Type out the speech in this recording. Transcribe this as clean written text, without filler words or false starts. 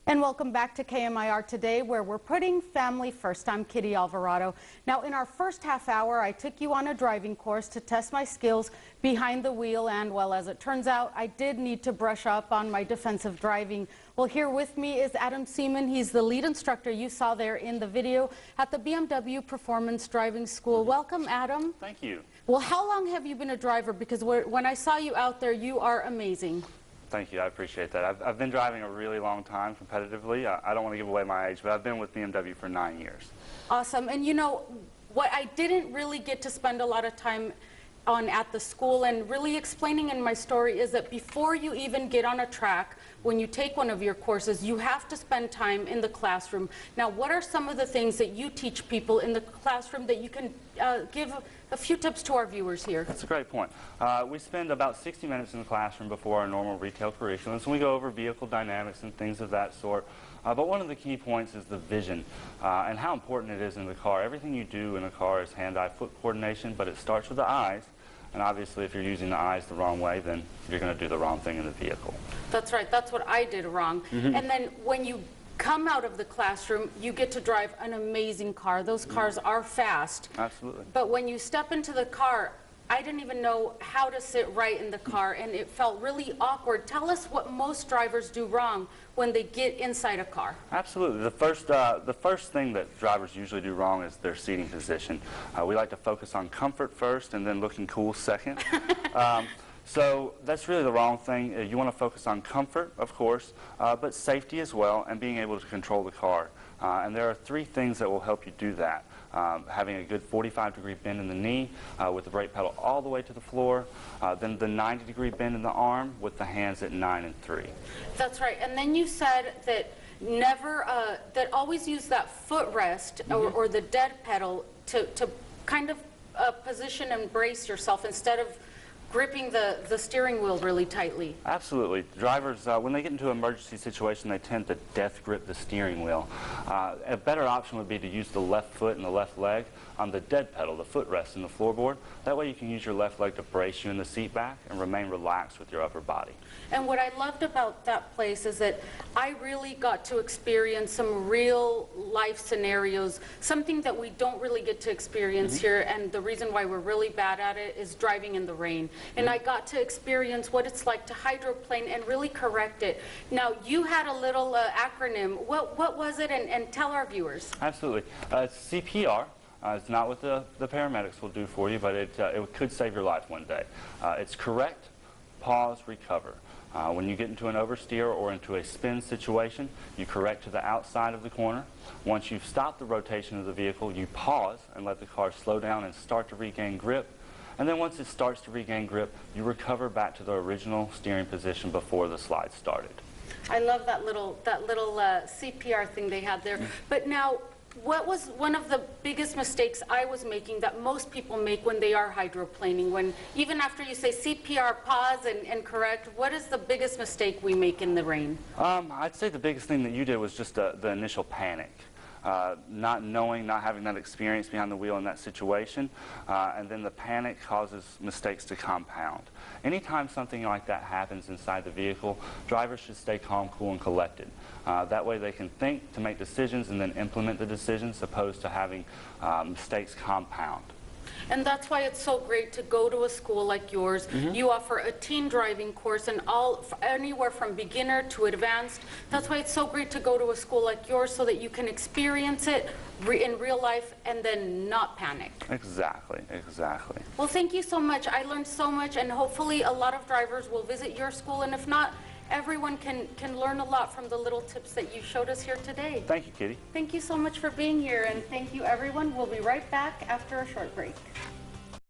And welcome back to KMIR Today, where we're putting family first. I'm Kitty Alvarado. Now, in our first half hour, I took you on a driving course to test my skills behind the wheel, and, well, as it turns out, I did need to brush up on my defensive driving. Well, here with me is Seaman. He's the lead instructor you saw there in the video at the BMW Performance Driving School. Welcome, Adam. Thank you. Well, how long have you been a driver? Because when I saw you out there, you are amazing. Thank you. I appreciate that. I've been driving a really long time competitively. I don't want to give away my age, but I've been with BMW for 9 years. Awesome. And you know, what I didn't really get to spend a lot of time on at the school and really explaining in my story is that before you even get on a track, when you take one of your courses, you have to spend time in the classroom. Now, what are some of the things that you teach people in the classroom that you can give a few tips to our viewers here? That's a great point. We spend about 60 minutes in the classroom before our normal retail curriculum, and we go over vehicle dynamics and things of that sort. But one of the key points is the vision and how important it is in the car. Everything you do in a car is hand-eye foot coordination, but it starts with the eyes. And obviously, if you're using the eyes the wrong way, then you're going to do the wrong thing in the vehicle. That's right. That's what I did wrong. And then when you come out of the classroom, you get to drive an amazing car. Those cars are fast. Absolutely. But when you step into the car, I didn't even know how to sit right in the car, and it felt really awkward. Tell us what most drivers do wrong when they get inside a car. Absolutely. The first thing that drivers usually do wrong is their seating position. We like to focus on comfort first and then looking cool second. So that's really the wrong thing. You want to focus on comfort, of course, but safety as well, and being able to control the car. And there are 3 things that will help you do that. Having a good 45-degree bend in the knee with the brake pedal all the way to the floor, then the 90-degree bend in the arm with the hands at 9 and 3. That's right. And then you said that that always use that footrest or the dead pedal to kind of position and brace yourself instead of gripping the steering wheel really tightly. Absolutely. Drivers, when they get into an emergency situation, they tend to death grip the steering wheel. A better option would be to use the left foot and the left leg on the dead pedal, the footrest in the floorboard. That way you can use your left leg to brace you in the seat back and remain relaxed with your upper body. And what I loved about that place is that I really got to experience some real life scenarios, something that we don't really get to experience here, and the reason why we're really bad at it is driving in the rain. And I got to experience what it's like to hydroplane and really correct it. Now, you had a little acronym. What was it? And tell our viewers. Absolutely. It's CPR. It's not what the paramedics will do for you, but it could save your life one day. It's correct, pause, recover. When you get into an oversteer or into a spin situation, you correct to the outside of the corner. Once you've stopped the rotation of the vehicle, you pause and let the car slow down and start to regain grip. And then once it starts to regain grip, you recover back to the original steering position before the slide started. I love that little CPR thing they had there. But now, what was one of the biggest mistakes I was making that most people make when they are hydroplaning? When even after you say CPR, pause and correct, what is the biggest mistake we make in the rain? I'd say the biggest thing that you did was just the initial panic. Not knowing, not having that experience behind the wheel in that situation, and then the panic causes mistakes to compound. Anytime something like that happens inside the vehicle, drivers should stay calm, cool, and collected. That way they can think to make decisions and then implement the decisions, opposed to having mistakes compound. And that's why it's so great to go to a school like yours. You offer a teen driving course and anywhere from beginner to advanced. That's why it's so great to go to a school like yours so that you can experience it in real life and then not panic. Exactly, exactly. Well, thank you so much. I learned so much, and hopefully a lot of drivers will visit your school, and if not, everyone can learn a lot from the little tips that you showed us here today. Thank you, Kitty. Thank you so much for being here, and thank you, everyone. We'll be right back after a short break.